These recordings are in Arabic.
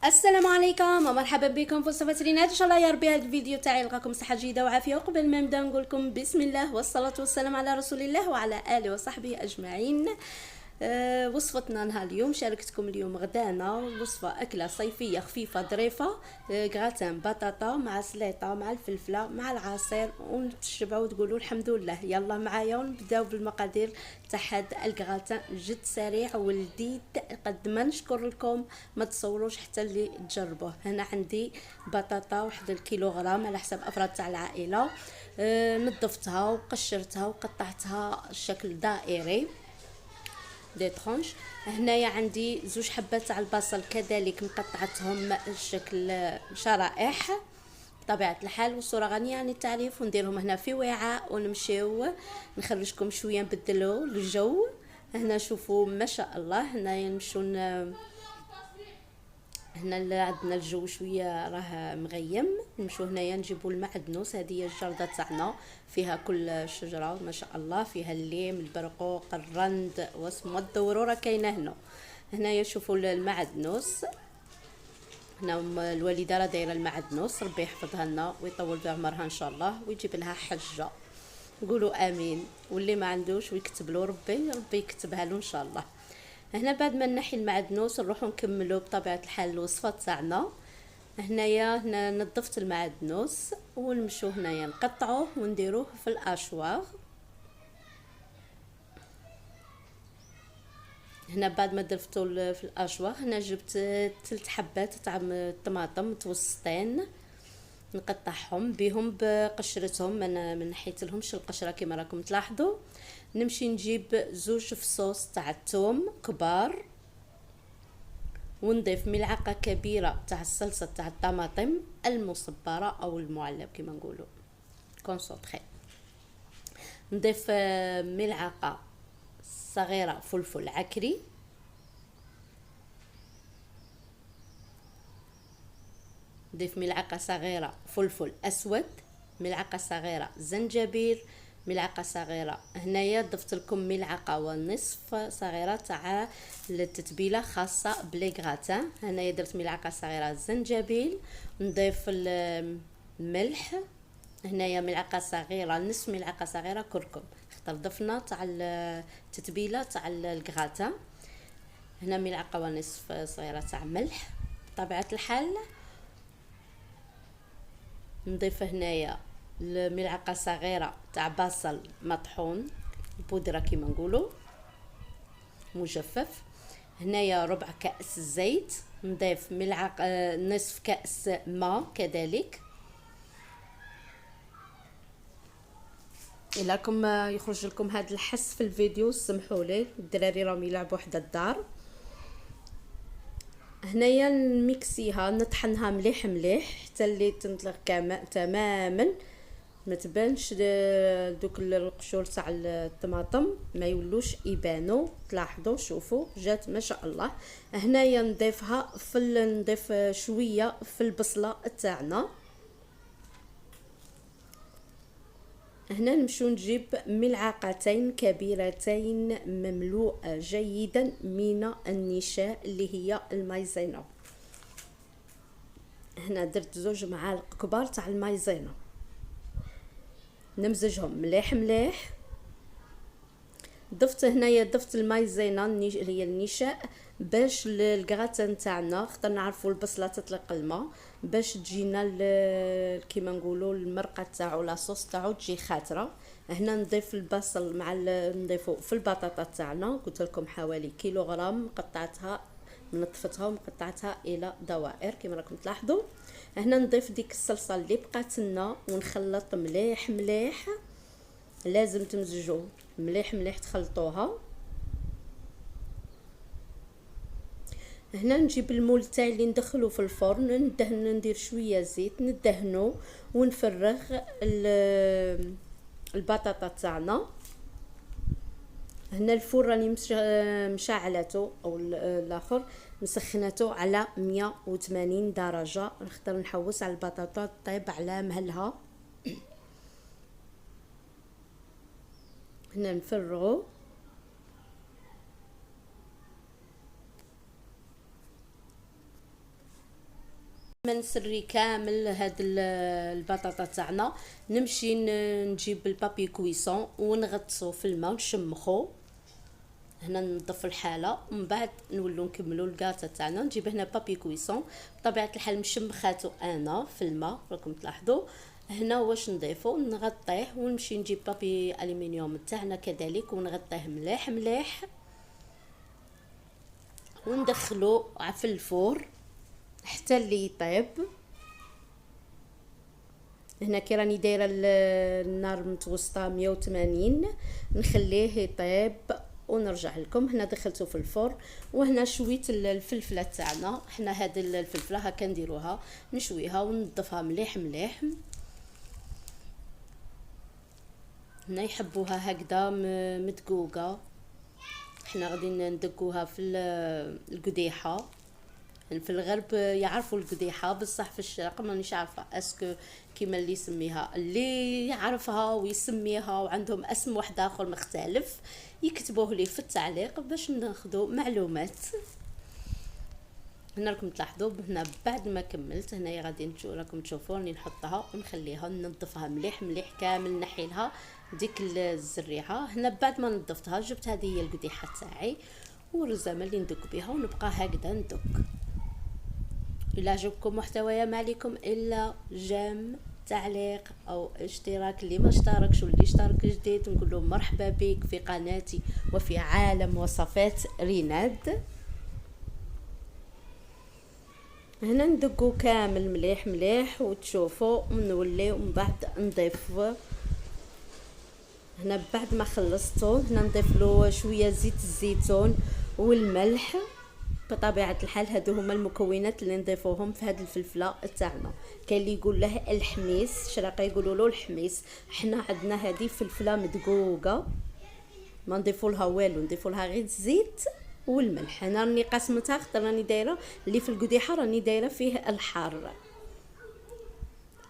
السلام عليكم ومرحبا بكم في وصفة رينات. ان شاء الله يا ربي هذا الفيديو تاعي يلقاكم صحه جيده وعافيه. وقبل ما نبدا نقول لكم بسم الله والصلاه والسلام على رسول الله وعلى اله وصحبه اجمعين. وصفتنا نهار اليوم شاركتكم اليوم غدانا وصفه اكله صيفيه خفيفه ظريفه. غراتان بطاطا مع سليطه مع الفلفله مع العصير وتشبعوا وتقولوا الحمد لله. يلا معايا ونبداو بالمقادير تاع هذا الغراتان. جد سريع ولذيذ قد ما نشكر لكم ما تصوروش حتى اللي تجربوه. هنا عندي بطاطا واحد الكيلوغرام على حسب افراد تاع العائله. نظفتها وقشرتها وقطعتها شكل دائري دي ترونش. هنايا عندي زوج حبات تاع البصل كذلك مقطعتهم شكل شرائح طبيعه الحال والصوره غنيه عن التعريف. ونديرهم هنا في وعاء ونمشيو نخرجكم شويه نبدلوا الجو. هنا شوفوا ما شاء الله. هنايا نمشوا هنا عندنا الجو شويه راه مغيم. نمشوا هنايا نجيبوا المعدنوس. هذه هي الجرده تاعنا فيها كل شجره ما شاء الله، فيها الليم البرقوق الرند واسمو الدورو راه كاينه هنا. هنايا شوفوا المعدنوس. هنا الوالده راه دايره المعدنوس، ربي يحفظها لنا ويطول في عمرها ان شاء الله ويجيب لها حجه. قولوا امين. واللي ما عندوش ويكتب له ربي يكتبها له ان شاء الله. هنا بعد ما نحي المعدنوس نروحو نكملو بطبيعه الحال الوصفه تاعنا. هنا نظفت المعدنوس ونمشو هنايا نقطعوه ونديروه في الاشواغ. هنا بعد ما درفتو في الاشواغ هنا جبت 3 حبات تاع الطماطم متوسطين نقطعهم بهم بقشرتهم. انا ما نحيتلهمش القشره كما راكم تلاحظوا. نمشي نجيب زوج فصوص تاع الثوم كبار ونضيف ملعقه كبيره تاع الصلصه تاع الطماطم المصبره او المعلب كما نقولوا كونسونطري. نضيف ملعقه صغيره فلفل عكري، نضيف ملعقه صغيره فلفل اسود، ملعقه صغيره زنجبيل، ملعقه صغيره هنايا ضفت لكم ملعقه ونصف صغيره تاع التتبيله خاصه بلي غراتان. هنايا درت ملعقه صغيره زنجبيل، نضيف الملح. هنايا ملعقه صغيره نصف ملعقه صغيره كركم خاطر ضفنا تاع التتبيله تاع الغراتان. هنا ملعقه ونصف صغيره تاع ملح بطبيعه الحال. نضيف هنايا الملعقه صغيره تاع بصل مطحون بودره كيما نقولوا مجفف. هنايا ربع كأس زيت، نضيف ملعقه نصف كأس ماء كذلك. الا راكم يخرج لكم هذا الحس في الفيديو سمحوا لي، الدراري راهم يلعبوا حدا الدار. هنايا نميكسيها نطحنها مليح مليح حتى اللي تنطلق تماما ما تبانش دوك القشور تاع الطماطم ما يولوش يبانوا. تلاحظوا شوفوا جات ما شاء الله. هنايا نضيفها نضيف شويه في البصله تاعنا. هنا نمشو نجيب ملعقتين كبيرتين مملوءه جيدا من النشاء اللي هي المايزينا. هنا درت زوج معالق كبار تاع المايزينا نمزجهم مليح مليح. ضفت المايزينا اللي هي النشاء باش الكراتان تاعنا خاطر نعرفوا البصله تطلق الماء باش تجينا كيما نقولوا المرقه تاعو لاصوص تاعو تجي خاتره. هنا نضيف البصل مع نضيفه في البطاطا تاعنا. قلت لكم حوالي كيلوغرام قطعتها نطفتها ومقطعتها الى دوائر كما راكم تلاحظوا. هنا نضيف ديك الصلصه اللي بقات لنا ونخلط مليح مليح. لازم تمزجوا مليح مليح تخلطوها. هنا نجيب المول تاعي اللي ندخلو في الفرن ندير شويه زيت ندهنو ونفرغ البطاطا تاعنا. هنا الفرن راني مشعلته او الاخر مسخنته على 180 درجه نختار نحوس على البطاطا طيب على مهلها. هنا نفرغو ما نسري كامل هاد البطاطا تاعنا، نمشي نجيب البابي كويسون ونغطسو في الماء ونشمخو. هنا ننظف الحاله ومن بعد نولو نكملو الكاطه تاعنا. نجيب هنا بابي كويسون بطبيعه الحال مشمخاتو انا في الماء، راكم تلاحظوا. هنا واش نضيفو، نغطيه ونمشي نجيب بابي الومنيوم تاعنا كذلك ونغطيه مليح مليح وندخلو في الفور حتى اللي يطيب. هنا كي راني دايره النار متوسطه 180، نخليه يطيب ونرجع لكم. هنا دخلته في الفرن وهنا شويت الفلفله تاعنا. حنا هذه الفلفله هكا نديروها، نشويها وننظفها مليح مليح. هنا يحبوها هكذا مدقوقه، حنا غادي ندقوها في القديحه. في الغرب يعرفوا القديحه، بصح في الشرق مانيش عارفه اسكو كيما اللي يسميها، اللي يعرفها ويسميها وعندهم اسم واحد اخر مختلف يكتبوه لي في التعليق باش ناخذوا معلومات. هنا راكم تلاحظوا هنا بعد ما كملت هنايا غادي راكم تشوفوا راني نحطها ونخليها ننظفها مليح مليح كامل، نحي لها ديك الزريعه. هنا بعد ما نظفتها جبت هذه هي القديحه تاعي والرزامه اللي ندق بها ونبقى هكذا ندق. إلا عجبكم محتوايا ما عليكم الا جيم، تعليق او اشتراك اللي ما اشتركش، واللي اشترك جديد نقول له مرحبا بك في قناتي وفي عالم وصفات ريناد. هنا ندقو كامل مليح مليح وتشوفوا ونولي ومن بعد نضيف. هنا بعد ما خلصتو هنا نضيف له شويه زيت الزيتون والملح. بطبيعه الحال هادو هما المكونات اللي نضيفوهم في هاد الفلفله تاعنا. كاين اللي يقول له الحميص، شراقه يقولوا له الحميص، حنا عندنا هذه فلفله مدقوقه ما نضيفوا لها والو، نضيفوا لها غير الزيت والملح. انا راني قسمتها خاطر راني دايره اللي في القديحه راني دايره فيه الحار.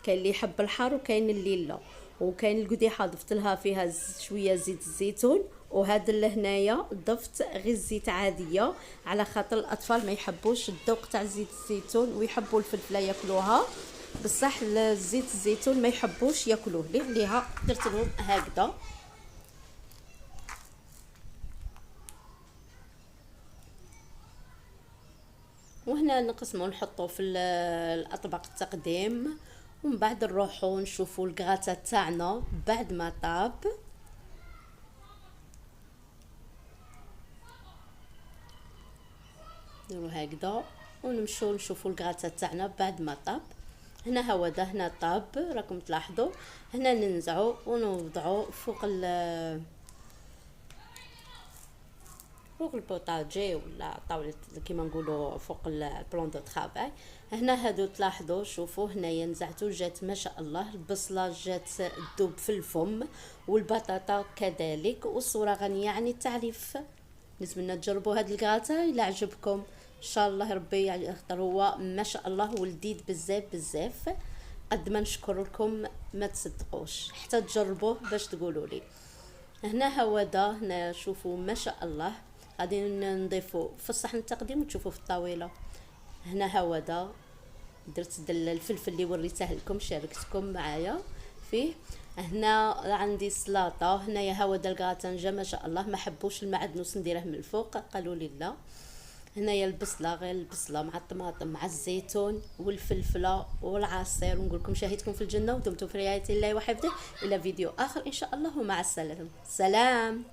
كاين اللي يحب الحار وكاين اللي لا. وكاين القديحه ضفت لها فيها شويه زيت الزيتون، وهذا اللي هنايا ضفت غير الزيت عاديه على خاطر الاطفال ما يحبوش الذوق تاع زيت الزيتون ويحبوا الفلفله ياكلوها، بصح زيت الزيتون ما يحبوش ياكلوه. ليها درت لهم هكذا. وهنا نقسمو نحطو في الاطباق التقديم ومن بعد نروحو نشوفو الكغاتا تاعنا بعد ما طاب. نديرو هكذا ونمشيو نشوفو الكغاتا تاعنا بعد ما طاب. هنا هو هنا طاب راكم تلاحظوا. هنا ننزعو ونوضعو فوق البوطاجي ولا طاولة كيما نقولوا فوق البلون دو طرافاي. هنا هادو تلاحظوا شوفوا هنايا نزعتو جات ما شاء الله، البصله جات تذوب في الفم والبطاطا كذلك، والصوره غنيه عن التعريف. لازمنا تجربوا هاد الكغاتا الا عجبكم ان شاء الله ربي خاطر هو ما شاء الله ولذيذ بزاف بزاف. قد ما نشكر لكم ما تصدقوش حتى تجربوه باش تقولوا لي. هنا هو هنا شوفوا ما شاء الله. غادي نضيفو في الصحن التقديم وتشوفوا في الطاوله. هنا هو درت الفلفل اللي وريته لكم شاركتكم معايا فيه. هنا عندي السلطه. هنايا هو الكغاتنجه ما شاء الله ما حبوش المعدنوس نديره من الفوق، قالوا لي لا. هنايا البصله غير البصله مع الطماطم مع الزيتون والفلفله والعصير. ونقول لكم شاهدكم في الجنه ودمتم في رعايه الله وحفظه. الى فيديو اخر ان شاء الله ومع السلامه. سلام.